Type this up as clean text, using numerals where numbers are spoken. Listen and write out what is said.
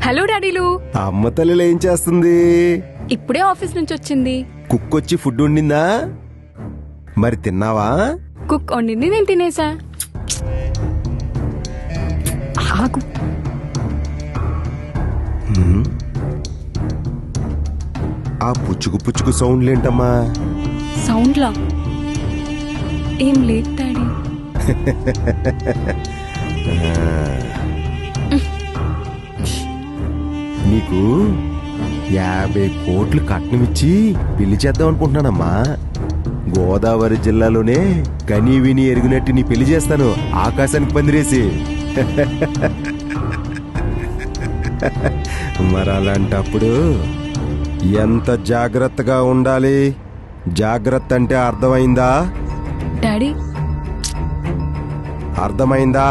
Hello డాడీలు. అమ్మ తల్లిలో ఏం చేస్తుంది? ఇప్పుడే ఆఫీస్ నుంచి వచ్చింది. కుక్కొచ్చి ఫుడ్ వండిందా? మరి తిన్నావా? కుక్ వండింది, నేను తినేసా. ఆగు. ఆ పుచ్చుకు పుచ్చుకు సౌండ్లేంటమ్మా? సౌండ్లా? ఏం లేదు డాడీ. నీకు 50 కోట్లు కట్నమిచ్చి పెళ్లి చేద్దాం అనుకుంటున్నానమ్మా. గోదావరి జిల్లాలోనే కనీ విని ఎరిగినట్టు నీ పెళ్లి చేస్తాను, ఆకాశానికి పందిరేసి. మరి అలాంటప్పుడు ఎంత జాగ్రత్తగా ఉండాలి? జాగ్రత్త అంటే అర్థమైందా? డాడీ అర్థమైందా?